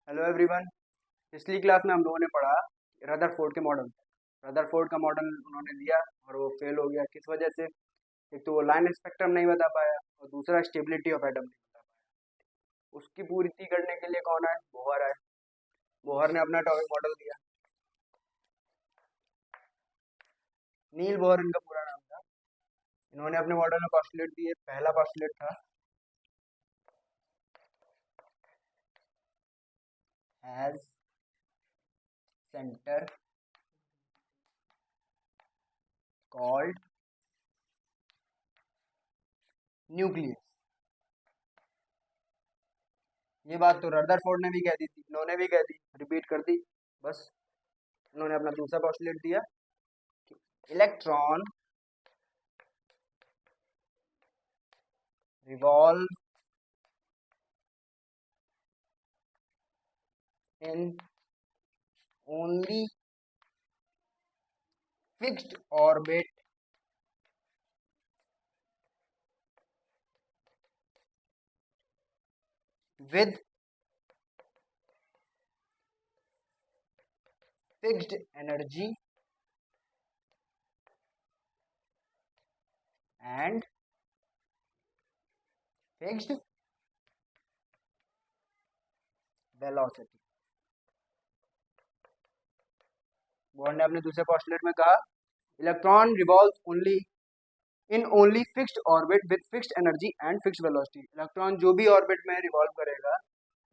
Hello everyone. पिछली class में हम लोगों ने पढ़ा रदरफोर्ड के मॉडल। रदरफोर्ड का मॉडल उन्होंने दिया और वो फेल हो गया। किस वजह से? एक तो वो लाइन स्पेक्ट्रम नहीं बता पाया और दूसरा स्टेबिलिटी ऑफ एटम नहीं बता पाया। उसकी पूर्ति करने के लिए कौन आए? बोहर आए। बोहर ने अपना टॉपिक मॉडल दिया। नील बोहर इनका पूरा नाम था। इन्होंने अपने मॉडल में पॉस्टुलेट दिए। पहला पॉस्टुलेट था हैज सेंटर कॉल्ड न्यूक्लियस। ये बात तो रदरफोर्ड ने भी कह दी थी, इन्होंने भी कह दी, रिपीट कर दी बस। इन्होंने अपना दूसरा पॉस्टुलेट दिया कि electron revolve in only fixed orbit with fixed energy and fixed velocity। Board ने अपने दूसरे पोस्टुलेट में कहा electron revolve only fixed orbit with fixed energy and fixed velocity. Electron जो भी ऑर्बिट में रिवॉल्व करेगा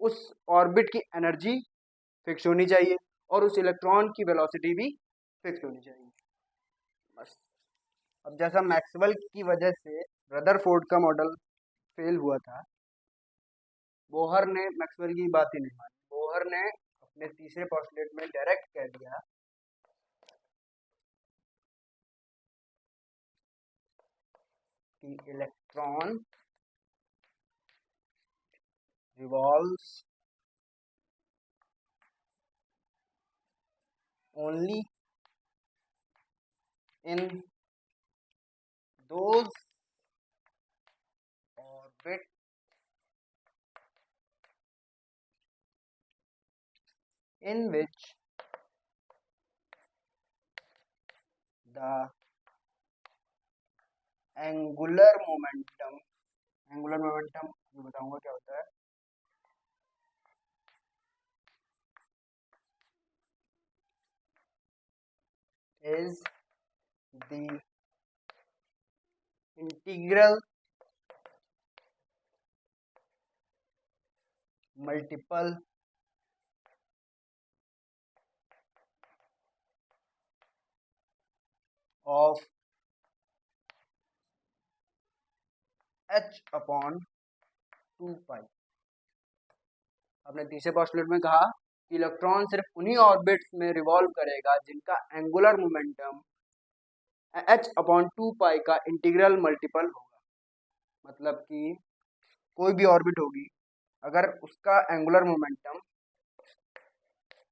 उस ऑर्बिट की एनर्जी फिक्स होनी चाहिए और उस इलेक्ट्रॉन की वेलोसिटी भी फिक्स होनी चाहिए बस। अब जैसा मैक्सवेल की वजह से रदरफोर्ड का मॉडल फेल हुआ था, बोहर ने मैक्सवेल की बात ही नहीं मानी। बोहर ने अपने तीसरे पोस्टुलेट में डायरेक्ट कह दिया कि electron revolves only in those orbit in which the angular momentum मैं बताऊंगा क्या होता है। is the integral multiple of h upon 2 पाई। आपने तीसरे पोस्टुलेट में कहा कि इलेक्ट्रॉन सिर्फ उन्हीं ऑर्बिट्स में रिवॉल्व करेगा जिनका एंगुलर मोमेंटम h अपॉन 2 पाई का इंटीग्रल मल्टीपल होगा। मतलब कि कोई भी ऑर्बिट होगी, अगर उसका एंगुलर मोमेंटम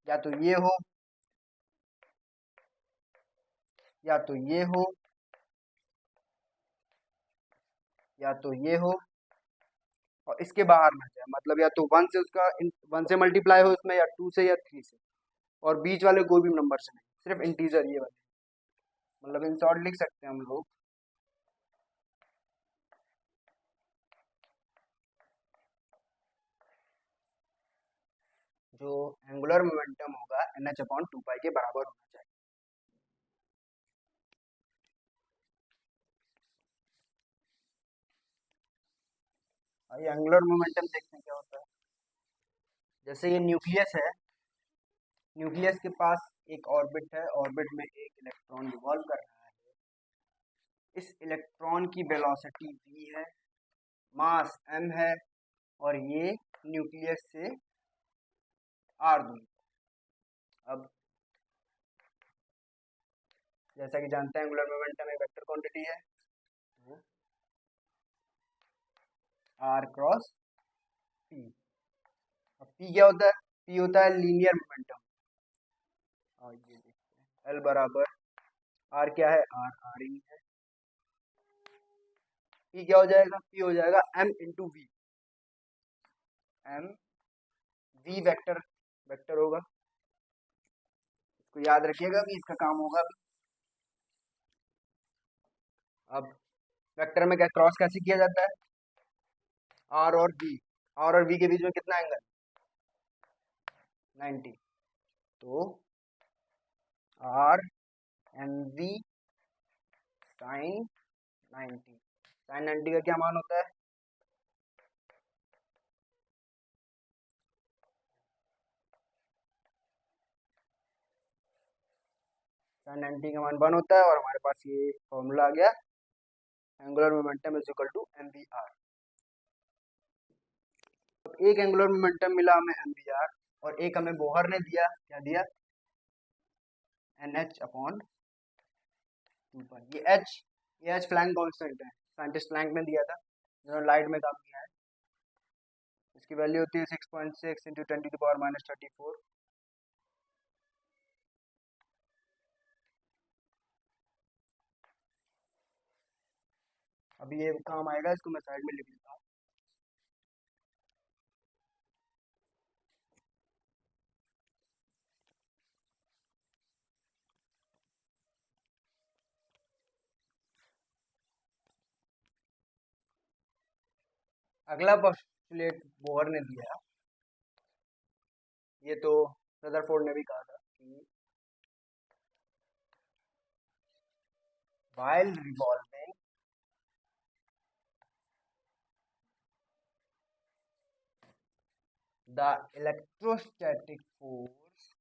या तो ये हो या तो ये हो या तो ये हो और इसके बाहर ना जाए, मतलब या तो 1 से मल्टीप्लाई हो इसमें, या 2 से या 3 से, और बीच वाले कोई भी नंबर से नहीं, सिर्फ इंटीजर ये वाले। मतलब इन शॉर्ट लिख सकते हैं हम लोग जो एंगुलर मोमेंटम होगा NH अपॉन 2 पाई के बराबर होना चाहिए। ये एंगुलर मोमेंटम देखते हैं क्या होता है। जैसे ये न्यूक्लियस है, न्यूक्लियस के पास एक ऑर्बिट है, ऑर्बिट में एक इलेक्ट्रॉन रिवॉल्व कर रहा है। इस इलेक्ट्रॉन की वेलोसिटी v है, मास m है और ये न्यूक्लियस से r दूरी। अब जैसा कि जानते हैं एंगुलर मोमेंटम एक वेक्टर क्वांटिटी है, तो r क्रॉस p। अब p क्या होता है? p होता है लीनियर मोमेंटम। और ये देखते हैं L बराबर r क्या है? r r ही है। p क्या हो जाएगा? p हो जाएगा m into v. m v vector vector होगा। इसको याद रखिएगा कि इसका काम होगा। अब वेक्टर में क्या क्रॉस कैसे किया जाता है? आर और वी, आर और वी के बीच में कितना एंगल? 90। तो r n v sine 90। Sine 90 का क्या मान होता है? साइन 90 का मान 1 होता है, और हमारे पास ये फॉर्मूला आ गया, angular momentum is equal to m v r. एक एंगुलर मोमेंटम मिला हमें एम वी आर, और एक हमें बोहर ने दिया, क्या दिया? एन एच अपॉन 2 पाई। ये एच प्लैंक कांस्टेंट है, साइंटिस्ट प्लैंक ने दिया था, जिन्होंने लाइट में काम किया है। इसकी वैल्यू होती है 6.6 इंटू 10⁻34। अभी ये काम आएगा, इसको मैं साइड में लिख लेता हूँ। अगला पोस्टुलेट बोहर ने दिया, ये तो रदरफोर्ड ने भी कहा था कि while revolving the electrostatic force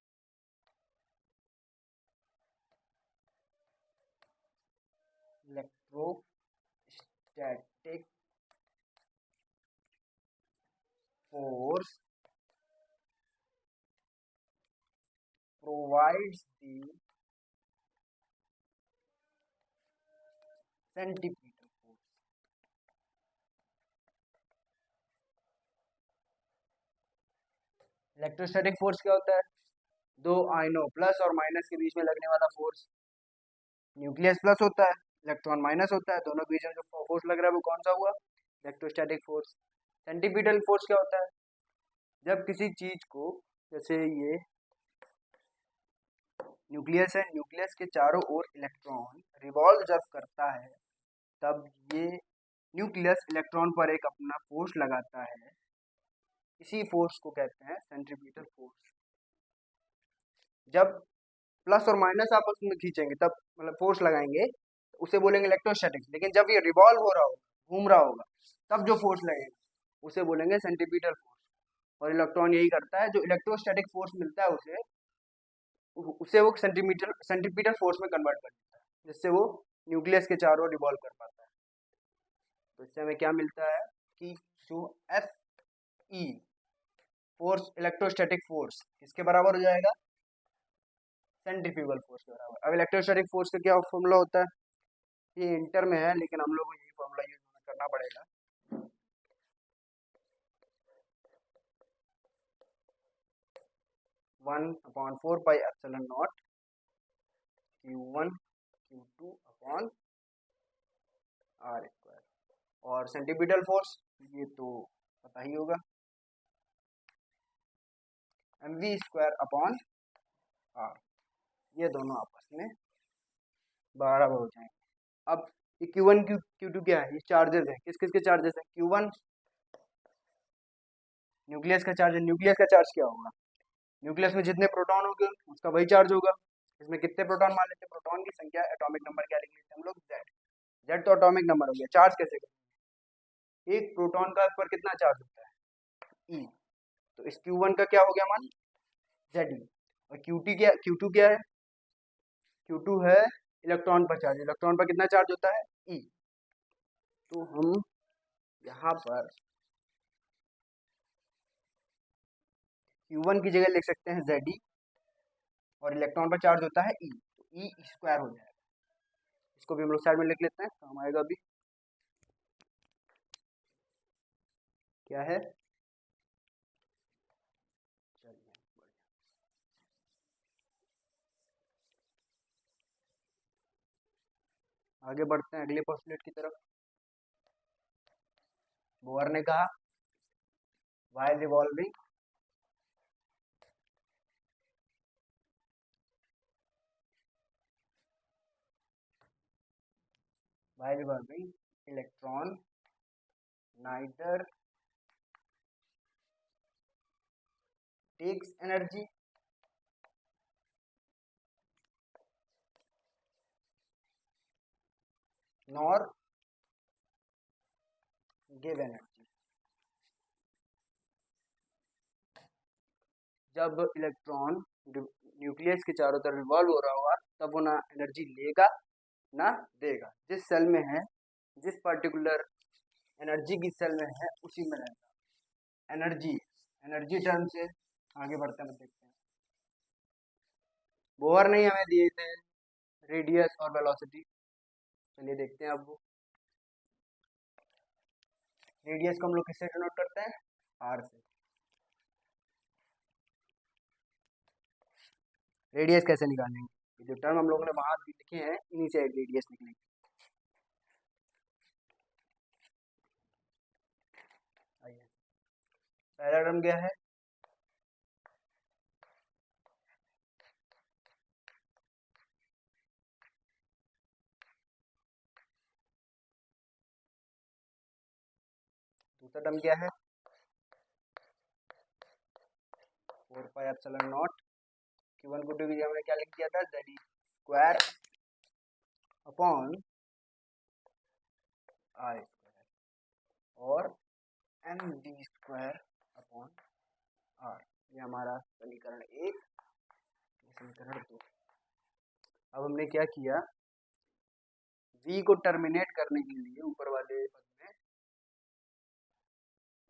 electrostatic force provides the centripetal force। Electrostatic force क्या होता है? दो आयनों प्लस और माइनस के बीच में लगने वाला फोर्स। न्यूक्लियस प्लस होता है, इलेक्ट्रॉन माइनस होता है, दोनों के बीच में जो फोर्स लग रहा है वो कौन सा हुआ? Electrostatic force. सेंटीपीटल फोर्स क्या होता है? जब किसी चीज को, जैसे ये न्यूक्लियस है, न्यूक्लियस के चारों ओर इलेक्ट्रॉन रिवॉल्व जब करता है, तब ये न्यूक्लियस इलेक्ट्रॉन पर एक अपना फोर्स लगाता है। इसी फोर्स को कहते हैं सेंट्रीपिटल फोर्स। जब प्लस और माइनस आपस में खींचेंगे, तब मतलब फोर्स लगाएंगे, उसे बोलेंगे इलेक्ट्रोस्टैटिक्स। लेकिन जब ये रिवॉल्व हो रहा होगा, घूम रहा होगा, तब जो फोर्स लगेगा उसे बोलेंगे सेंट्रीपिटल फोर्स। और इलेक्ट्रॉन यही करता है, जो इलेक्ट्रोस्टैटिक फोर्स मिलता है उसे उसे वो सेंट्रीपिटल फोर्स में कन्वर्ट कर देता है, जिससे वो न्यूक्लियस के चारों रिवॉल्व कर पाता है। तो इससे हमें क्या मिलता है कि जो F E force, electrostatic force, किसके बराबर हो जाएगा? सेंट्रीफ्यूगल फोर्स के बराबर। अब इलेक्ट्रोस्टैटिक फोर्स का क्या फॉर्मूला होता है? ये इंटर में है, लेकिन हम लोग को यही फॉर्मूला यूज करना पड़ेगा। 1/4πε0 Q1 Q2 अपॉन R²। और सेंटीपिटल फोर्स ये तो पता ही होगा, mv² अपॉन R। ये दोनों आपस में बराबर हो जाएंगे। अब ये Q1 Q2 क्या है? ये चार्जेस है। किस किस के चार्जेस है? Q1 न्यूक्लियस का चार्ज है। न्यूक्लियस का चार्ज क्या होगा? न्यूक्लियस में जितने प्रोटॉन होंगे उसका वही चार्ज होगा। इसमें कितने प्रोटॉन मान लेते हैं? प्रोटॉन की संख्या, एटॉमिक नंबर क्या लिख लेते हैं हम लोग? जेड। जेड तो एटॉमिक नंबर हो गया। चार्ज कैसे करेंगे? एक प्रोटॉन का पर कितना चार्ज होता है? ई। तो इस Q1 का क्या हो गया मान? जेड ई। और Q2 क्या है? Q2 है इलेक्ट्रॉन पर चार्ज। इलेक्ट्रॉन पर कितना चार्ज होता है? ई। तो हम यहाँ पर Q1 की जगह लिख सकते हैं जेड ई, और इलेक्ट्रॉन पर चार्ज होता है ई, तो ई² हो जाएगा। इसको भी हम लोग साइड में लिख लेते हैं, काम आएगा अभी। क्या है? चलिए आगे बढ़ते हैं अगले पोस्टुलेट की तरफ। बोहर ने कहा while revolving while revolving electron neither takes energy nor give energy। जब इलेक्ट्रॉन न्यूक्लियस के चारों तरफ रिवॉल्व हो रहा होगा तब वो ना एनर्जी लेगा ना देगा। जिस सेल में है, जिस पर्टिकुलर एनर्जी की सेल में है उसी में रहेगा। एनर्जी टर्म से आगे बढ़ते हैं, देखते हैं। बोहर ने हमें दिए थे रेडियस और वेलोसिटी, चलिए देखते हैं। अब वो रेडियस को हम लोग किससे डिनोट करते हैं? आर से। रेडियस कैसे निकालेंगे? जो टर्म हम लोगों ने वहां लिखे हैं इन्हीं से रेडियस निकलेंगे। आइए, पहला टर्म क्या है? दूसरा टर्म क्या है? 4 पाई एप्सिलॉन नॉट Q1 को की हमने क्या लिख दिया था? Z square upon R square और MD स्क्वायर अपॉन R। ये हमारा समीकरण 1, समीकरण 2। अब हमने क्या किया? V को टर्मिनेट करने के लिए ऊपर वाले पद में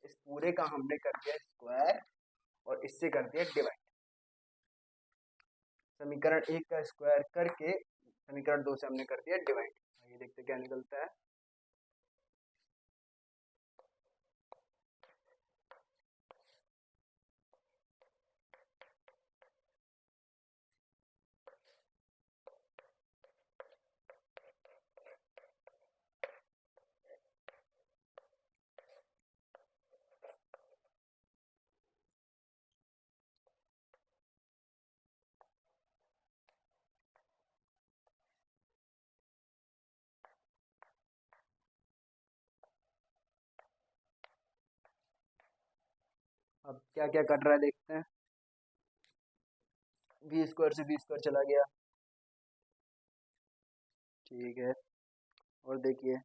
इस पूरे का हमने कर दिया स्क्वायर और इससे कर दिया डिवाइड। समीकरण 1 का स्क्वायर करके समीकरण 2 से हमने कर दिया डिवाइड। ये देखते क्या निकलता है। अब क्या क्या कर रहा है देखते हैं। V स्क्वायर से V स्क्वायर चला गया, ठीक है। और देखिए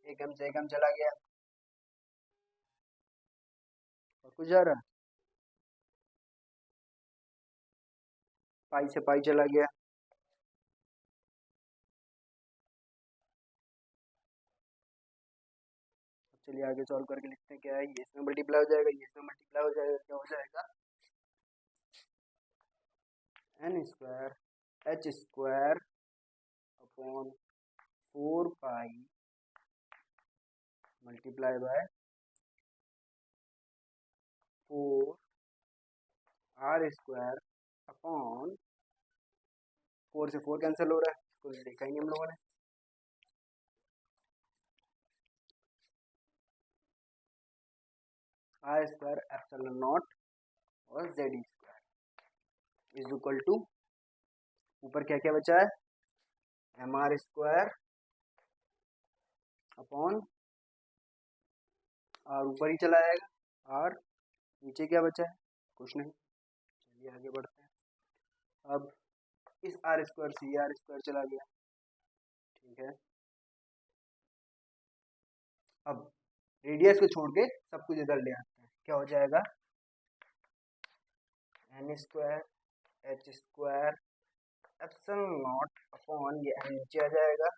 एकम से एकम चला गया और कुछ जा रहा है, पाई से पाई चला गया। चलिए आगे सॉल्व करके लिखते हैं क्या है। ये इसमें मल्टीप्लाई हो जाएगा, ये इसमें मल्टीप्लाई हो जाएगा, क्या हो जाएगा? n square h square upon 4 pi multiply by 4 r square upon 4 से 4 कैंसिल हो रहा है, इसको देखा ही हम लोगों ने। r स्क्वायर एप्सिलॉन नॉट और z square is equal to, ऊपर क्या क्या बचा है? mr स्क्वायर अपॉन r ऊपर ही चला आएगा, r नीचे क्या बचा है? कुछ नहीं। चलिए आगे बढ़ते हैं। अब इस r स्क्वायर से r स्क्वायर चला गया, ठीक है। अब रेडियस को छोड़ के सब कुछ इधर ले आते हैं, क्या हो जाएगा? n square h square epsilon naught upon ये n नीचे आ जाएगा,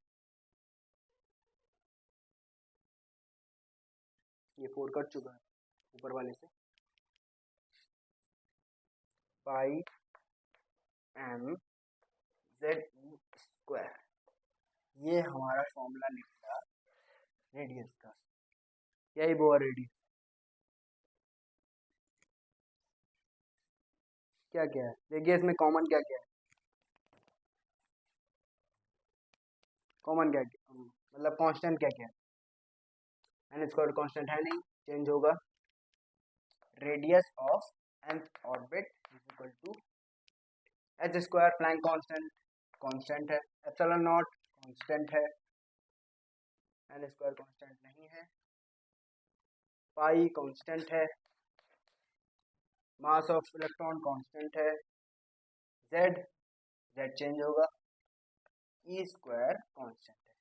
ये 4 कट चुका है ऊपर वाले से, पाई m z स्क्वायर। ये हमारा फॉर्मूला निकला रेडियस का। यही वो रेडियस क्या क्या है? देखिए इसमें कॉमन क्या क्या है। कॉमन क्या क्या मतलब कांस्टेंट क्या क्या है? n स्क्वायर कांस्टेंट है नहीं, चेंज होगा। Radius of nth orbit is equal to h square Planck constant, constant है, एप्सिलॉन नॉट कांस्टेंट है, एन स्क्वायर कांस्टेंट नहीं है, पाई कांस्टेंट है, मास ऑफ इलेक्ट्रॉन कांस्टेंट है, जेड जेड चेंज होगा, ई स्क्वायर कांस्टेंट है।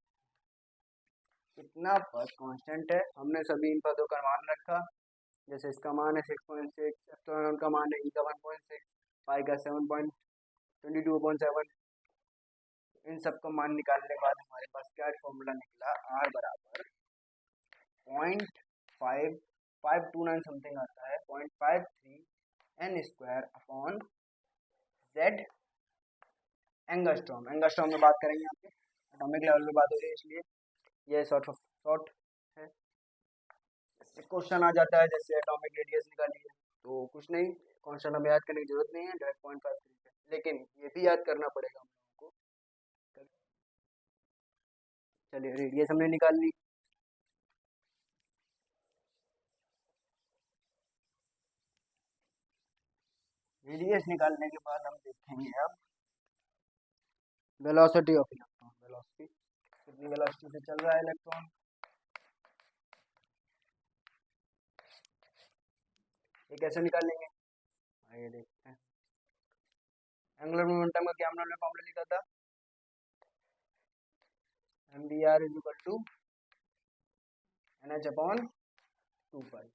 इतना पद कांस्टेंट है, हमने सभी इन पदों का मान रखा, जैसे इसका मान है 6.6, एप्सिलॉन का मान है ई का 1.6, पाई का 7.22/7। इन सब का मान निकालने के बाद हमारे पास क्या फॉर्मूला निकला, आर बराबर 0.5529 समथिंग आता है, 0.53 n square upon z angstrom. Angstrom में बात करेंगे, यहाँ पे एटॉमिक लेवल में बात हो रही है, इसलिए ये शॉर्ट है। क्वेश्चन आ जाता है जैसे एटॉमिक रेडियस निकालिए, तो कुछ नहीं, कांस्टेंट हमें याद करने की जरूरत नहीं है, डायरेक्ट 0.53 है, लेकिन ये भी याद करना पड़ेगा हम लोगों को। चलिए रेडियस हमने निकाल ली, रेडियस निकालने के बाद हम देखेंगे अब वेलोसिटी ऑफ इलेक्ट्रॉन। वेलोसिटी कितनी वेलोसिटी से चल रहा है इलेक्ट्रॉन, ये कैसे निकालेंगे, आइए देखते हैं। एंगुलर मोमेंटम का क्या हमने फॉर्मूला लिखा था, mdr is equal to NH upon 2 pi.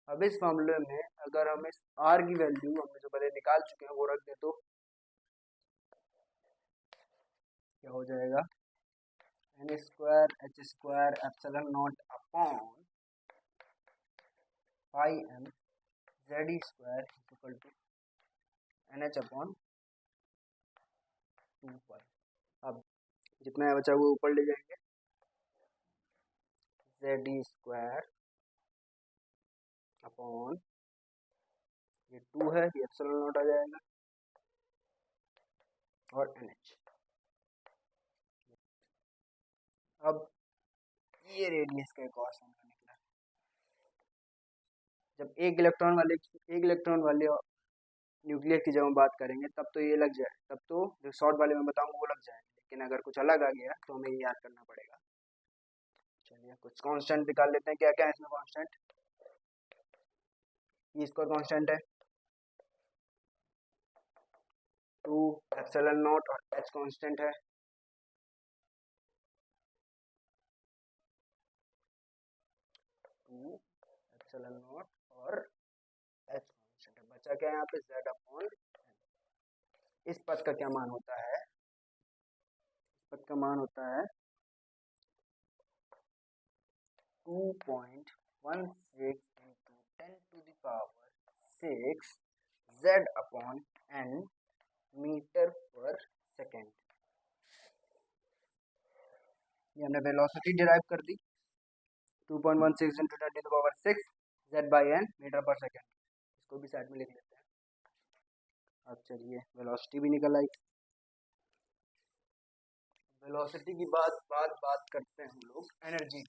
अब इस मामले में अगर हम इस r की वैल्यू हमने जो पहले निकाल चुके हैं वो रख दे तो क्या हो जाएगा, n square h square epsilon naught upon pi m z square equal to NH upon 2 pi. अब जितना बचा वो ऊपर ले जाएंगे, z स्क्वायर अपॉन ये 2 है, ये एप्सिलॉन नॉट आ जाएगा, और NH। अब ये रेडियस का एक और फॉर्मूला निकला, जब एक इलेक्ट्रॉन वाले न्यूक्लियस की जब हम बात करेंगे तब तो ये लग जाए, तब तो जो शॉर्ट वाले मैं बताऊंगा वो लग जाएगा, लेकिन अगर कुछ अलग आ गया तो हमें ये याद करना पड़ेगा। चलिए कुछ कांस्टेंट निकाल लेते हैं, क्या क्या है इसमें कांस्टेंट, ई स्क्वायर कांस्टेंट है, 2 एप्सिलॉन नॉट और h कांस्टेंट है, 2 एप्सिलॉन नॉट और h कांस्टेंट है। बचा क्या है यहाँ पे, z अपॉन n। इस पद का क्या मान होता है, इस पद का मान होता है 2.16 into 10 to the power 6 z upon n metre पर सेकेंड। ये हमने वेलोसिटी डिराइव कर दी, 2.16 into 10 to the power 6 z by n metre पर सेकेंड। इसको भी साइड में लिख लेते हैं। अब चलिए वेलोसिटी भी निकल आई। वेलोसिटी की बात करते हैं हम लोग एनर्जी।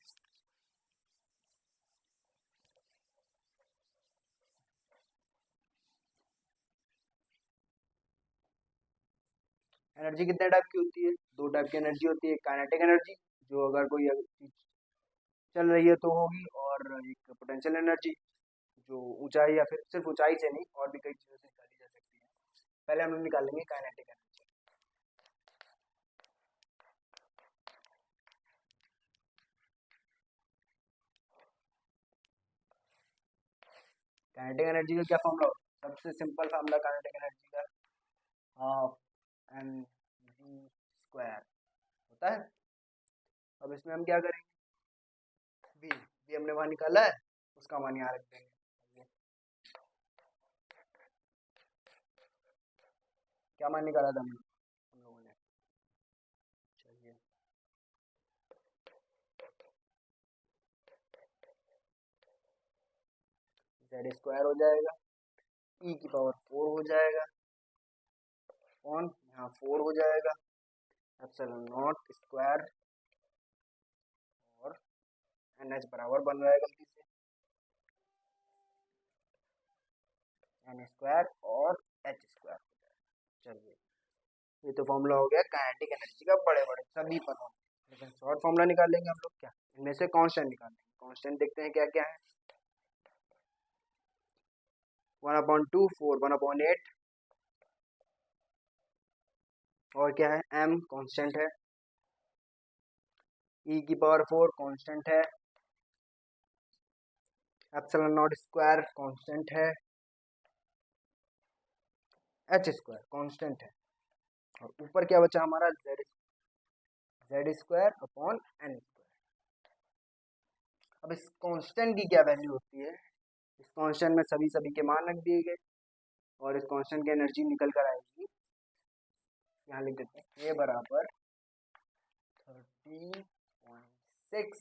एनर्जी कितने टाइप की होती है, 2 टाइप की एनर्जी होती है, काइनेटिक एनर्जी जो अगर कोई चीज चल रही है तो होगी, और एक पोटेंशियल एनर्जी जो ऊंचाई या फिर सिर्फ ऊंचाई से नहीं और भी कई चीज़ों से निकाली जा सकती है। पहले हम लोग निकालेंगे काइनेटिक एनर्जी। काइनेटिक एनर्जी का क्या फॉर्मूला होता है, सबसे सिंपल फॉर्मूला काइनेटिक एनर्जी का हाफ mv स्क्वायर होता है। अब इसमें हम क्या करेंगे, v हमने वहां निकाला है, उसका मान यहाँ रख देंगे। क्या मान निकाला था हम लोगों ने, चलिए z स्क्वायर हो जाएगा, e की पावर 4 हो जाएगा, ऑन यहाँ 4 हो जाएगा, एप्सिलॉन नॉट स्क्वायर और NH बराबर बन रहा है गलती से n स्क्वायर और h स्क्वायर हो जाएगा। चलिए ये तो फॉर्मूला हो गया काइनेटिक एनर्जी का, बड़े बड़े सभी पता है, लेकिन शॉर्ट फॉर्मूला निकाल लेंगे हम लोग क्या, इनमें से कांस्टेंट निकाल लेंगे। कांस्टेंट देखते हैं क्या क्या है। 1/2, 4, 1/8, और क्या है, m कांस्टेंट है, e⁴ कांस्टेंट है, ε0² कांस्टेंट है, h² कांस्टेंट है, और ऊपर क्या बचा हमारा, z²/n²। अब इस कांस्टेंट की क्या वैल्यू होती है, इस कांस्टेंट में सभी सभी के मान रख दिए गए, और इस कांस्टेंट की एनर्जी निकल कर आएगी, यहाँ लिख देते हैं a बराबर 30.6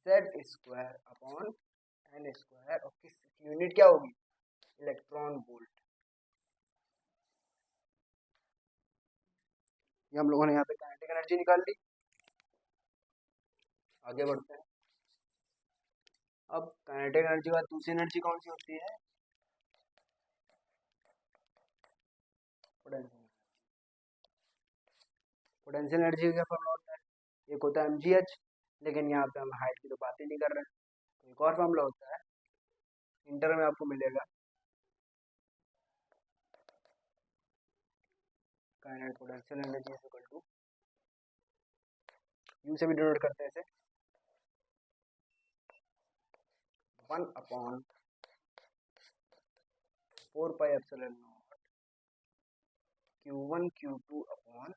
z²/n², और किस यूनिट क्या होगी, इलेक्ट्रॉन वोल्ट। ये हम लोगों ने यहाँ पे काइनेटिक एनर्जी निकाल ली। आगे बढ़ते हैं। अब काइनेटिक एनर्जी के बाद दूसरी एनर्जी कौन सी होती है, पोटेंशियल। पोटेंशियल एनर्जी का क्या फॉर्मूला होता है, एक होता है mgh, लेकिन यहाँ पे हम हाइट की तो बात ही नहीं कर रहे हैं, तो एक और फॉर्मूला होता है, इंटर में आपको मिलेगा, kinetic potential energy is equal to, u से भी डिनोट करते हैं इसे, 1/4πε0 Q1 Q2/r।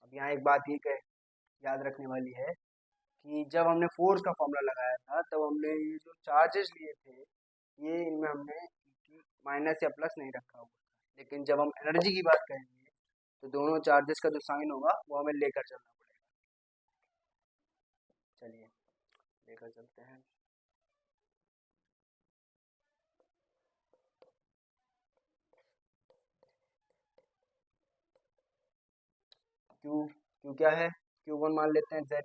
अब यहाँ एक बात ये याद रखने वाली है कि जब हमने फोर्स का फॉर्मूला लगाया था, तब हमने ये जो चार्जेस लिए थे, ये इनमें हमने माइनस या प्लस नहीं रखा हुआ, लेकिन जब हम एनर्जी की बात करेंगे तो दोनों चार्जेस का जो साइन होगा वो हमें लेकर चलना पड़ेगा। चलिए लेकर चलते हैं। क्यू क्या है, Q1 मान लेते हैं Ze,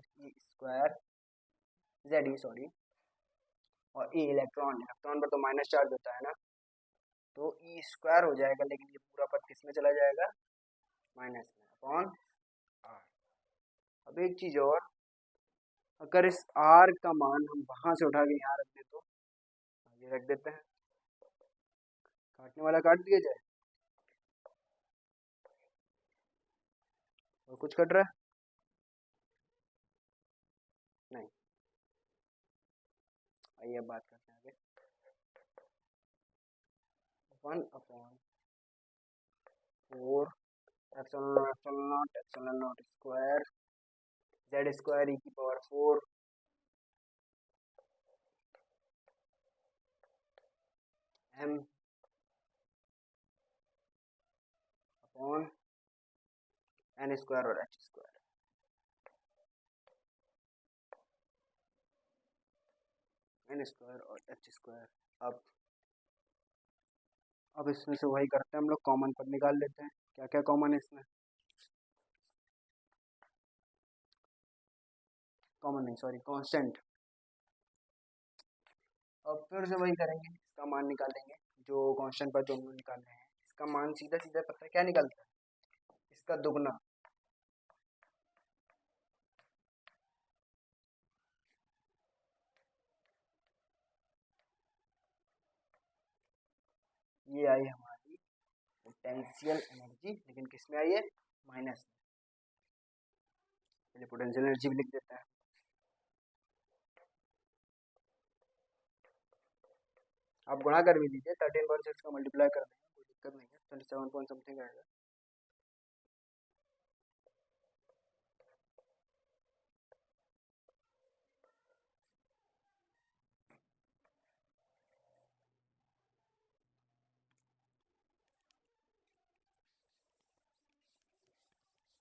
और E इलेक्ट्रॉन, इलेक्ट्रॉन पर तो माइनस चार्ज होता है ना, तो E² हो जाएगा, लेकिन ये पूरा पद किस में चला जाएगा, माइनस में, अपॉन r। अब एक चीज और, अगर इस r का मान हम वहां से उठा के यहाँ रख दे तो, ये रख देते हैं, काटने वाला काट दिया जाए, और कुछ कट रहा है नहीं। आइए अब बात करते हैं आगे। 1/4 ε0 z² e⁴ m upon n² और h², n² और h²। अब इसमें से वही करते हैं हम लोग, कॉमन पद निकाल लेते हैं, क्या क्या कॉमन है इसमें, कॉमन नहीं सॉरी कांस्टेंट। अब फिर से वही करेंगे, इसका मान निकालेंगे, जो कांस्टेंट पर जो हम लोग निकाले हैं, इसका मान सीधा सीधा पता है क्या निकलता है, इसका दुगना, ये आई हमारी पोटेंशियल एनर्जी, लेकिन किस में आई है, माइनस में। पहले पोटेंशियल एनर्जी भी लिख देते हैं। आप गुणा कर भी दीजिए, 13.6 का मल्टीप्लाई कर देंगे, कोई दिक्कत नहीं है, 27 पॉइंट समथिंग आएगा।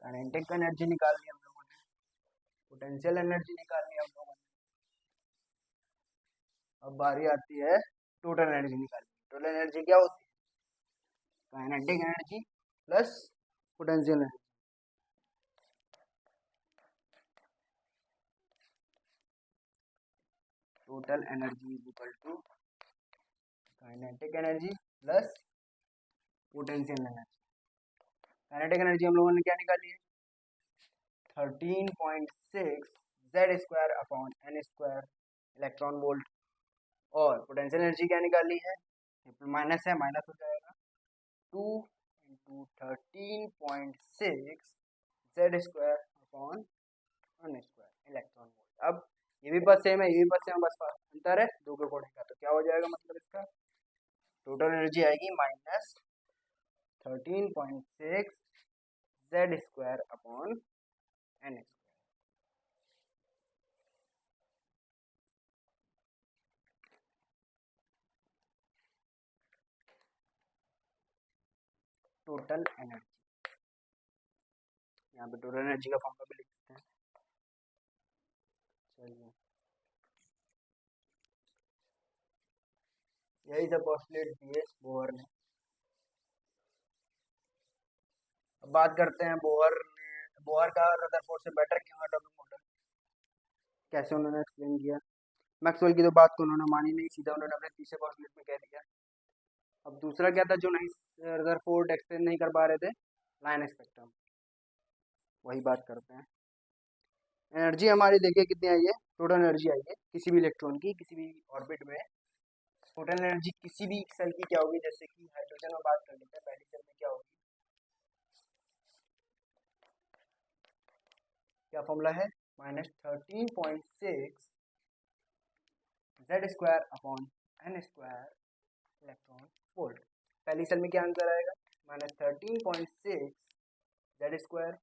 काइनेटिक एनर्जी निकाल ली हम लोगों ने, पोटेंशियल एनर्जी निकाल ली हम लोगों ने, अब बारी आती है टोटल एनर्जी निकालनी। टोटल एनर्जी क्या होती है, kinetic energy plus potential energy. Total energy is equal to kinetic energy plus potential energy. Kinetic energy हम लोगों ने क्या निकाली है, 13.6 z square upon n square electron volt. और पोटेंशियल एनर्जी क्या निकाली है, माइनस है, माइनस हो जाएगा 2 into 13.6 z square upon n square electron volt. अब ये भी बस सेम है, ये भी बस सेम, बस अंतर है दो के कोने का, तो क्या हो जाएगा, मतलब इसका टोटल एनर्जी आएगी minus 13.6 z square upon n square. Total energy, यहाँ पे टोटल एनर्जी का फॉर्मूला भी लिख सकते हैं। चलिए, यही सब पोस्टुलेट दिए बोहर ने। अब बात करते हैं बोहर का रदरफोर्ड से बेटर क्यों है एटॉमिक मॉडल, कैसे उन्होंने एक्सप्लेन किया। मैक्सवेल की तो बात को उन्होंने मानी नहीं, सीधा उन्होंने अपने तीसरे पोस्टुलेट में कह दिया। अब दूसरा क्या था जो नहीं रदरफोर्ड एक्सप्लेन नहीं कर पा रहे थे, लाइन स्पेक्ट्रम, वही बात करते हैं। एनर्जी हमारी देखिए कितनी आई है, टोटल एनर्जी आई है किसी भी इलेक्ट्रॉन की किसी भी ऑर्बिट में। टोटल एनर्जी किसी भी सेल की क्या होगी, जैसे कि हाइड्रोजन में बात कर लेते हैं, पहली सेल में क्या होगी, क्या फॉर्मूला है, -13.6 z square upon n square electron volt. पहली सेल में क्या आंसर आएगा, -13.6 z square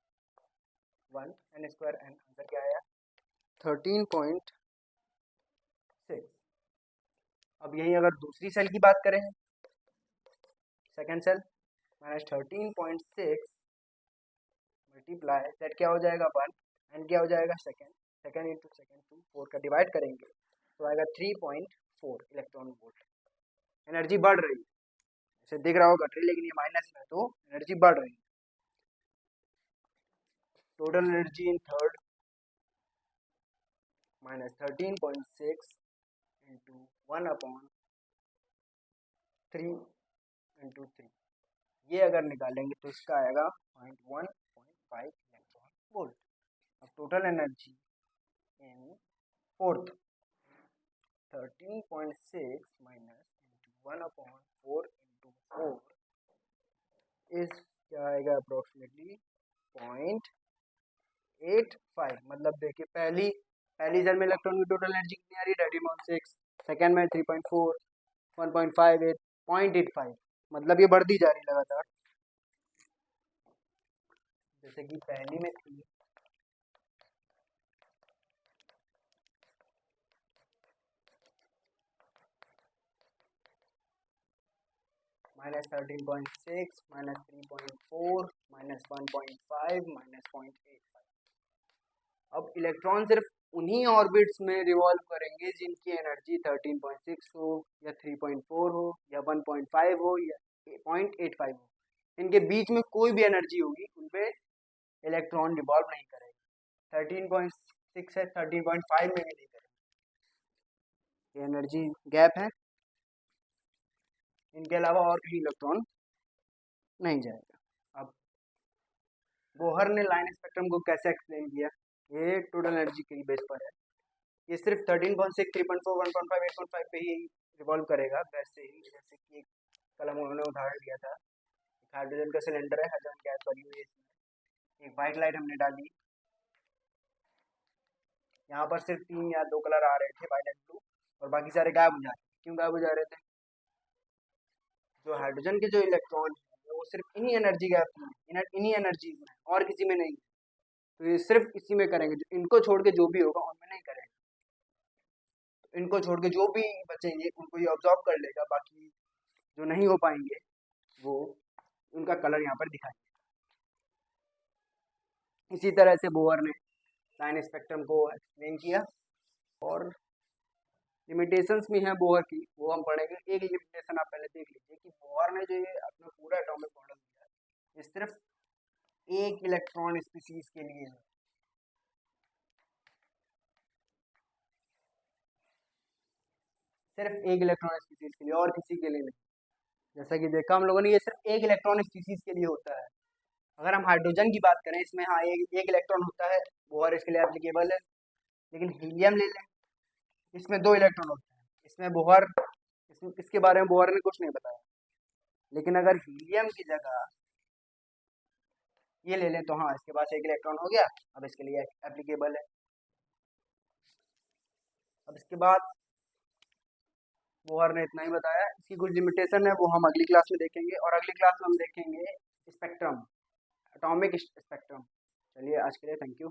1 n square n, answer क्या आया 13.6। अब यही अगर दूसरी सेल की बात करें, सेकेंड सेल, -13.6 मल्टीप्लाई जेड क्या हो जाएगा 1, एन क्या हो जाएगा second, second into second to 4 का डिवाइड करेंगे तो आएगा 3.4 इलेक्ट्रॉन वोल्ट। एनर्जी बढ़ रही है, जैसे दिख रहा होगा घट रही, लेकिन ये माइनस में तो एनर्जी बढ़ रही है। Total energy in third -13.6 into 1 upon 3 into 3, ये अगर निकालेंगे तो इसका आएगा 1.5 इलेक्ट्रॉन वोल्ट। अब total energy in fourth 13.6 minus into 1 upon 4 into 4 इस क्या आएगा अप्रोक्सीमेटली 0.85। मतलब देखिए पहली सेल में इलेक्ट्रॉन की टोटल एनर्जी कितनी आ रही है 13.6, सेकेंड में 3.4, 1.58, 0.85, मतलब ये बढ़ती जा रही लगातार। जैसे कि पहली में थी -13.6 -3.4 -1.5 -0.85। अब इलेक्ट्रॉन सिर्फ उन्हीं ऑर्बिट्स में रिवॉल्व करेंगे जिनकी एनर्जी 13.6 हो या 3.4 हो या 1.5 हो या 0.85 हो। इनके बीच में कोई भी एनर्जी होगी उन पे इलेक्ट्रॉन रिवॉल्व नहीं करेगा। 13.6 है 13.5 में भी नहीं करेगा, ये एनर्जी गैप है, इनके अलावा और कहीं इलेक्ट्रॉन नहीं जाएगा। अब बोहर ने लाइन स्पेक्ट्रम को कैसे एक्सप्लेन किया, ये टोटल एनर्जी के बेस पर है, ये सिर्फ 13.6, 3.4, 1.5, 8.5 पे ही रिवॉल्व करेगा। वैसे ही जैसे कि एक कलम उन्होंने उदाहरण दिया था, हाइड्रोजन का सिलेंडर है, हाइड्रोजन गैस भरी हुई है, इसमें एक वाइट लाइट हमने डाली, यहाँ पर सिर्फ 3 या 2 कलर आ रहे थे, वाइट एंड ब्लू, और बाकी सारे गायब हो जा रहे थे। क्यों गायब हो जा रहे थे, जो हाइड्रोजन के जो इलेक्ट्रॉन है वो सिर्फ इन्हीं एनर्जी गैप में, इन्हीं एनर्जी में, और किसी में नहीं, तो ये सिर्फ इसी में करेंगे, इनको छोड़ के जो भी होगा उनमें नहीं करेंगे। तो इनको छोड़ के जो भी बचेंगे उनको ये ऑब्जॉर्व कर लेगा, बाकी जो नहीं हो पाएंगे वो उनका कलर यहाँ पर दिखाएंगे। इसी तरह से बोहर ने लाइन स्पेक्ट्रम को एक्सप्लेन किया। और लिमिटेशंस भी हैं बोहर की, वो हम पढ़ेंगे। एक लिमिटेशन आप पहले देख लीजिए कि बोहर ने जो ये अपना पूरा एटॉमिक मॉडल दिया, ये सिर्फ एक इलेक्ट्रॉन स्पीसीज के लिए है, सिर्फ एक इलेक्ट्रॉन स्पीसीज के लिए, और किसी के लिए नहीं। जैसा कि देखा हम लोगों ने, ये सिर्फ एक इलेक्ट्रॉन स्पीसीज के लिए होता है। अगर हम हाइड्रोजन की बात करें, इसमें हाँ एक इलेक्ट्रॉन होता है, बोहर इसके लिए एप्लीकेबल है। लेकिन हीलियम ले लें, इसमें 2 इलेक्ट्रॉन होते हैं, इसमें बोहर, इसके बारे में बोहर ने कुछ नहीं बताया। लेकिन अगर हीलियम की जगह ये ले लें तो हाँ, इसके पास 1 इलेक्ट्रॉन हो गया, अब इसके लिए एप्लीकेबल है। अब इसके बाद बोहर ने इतना ही बताया, इसकी कुछ लिमिटेशन है वो हम अगली क्लास में देखेंगे, और अगली क्लास में हम देखेंगे स्पेक्ट्रम, एटॉमिक स्पेक्ट्रम। चलिए आज के लिए थैंक यू।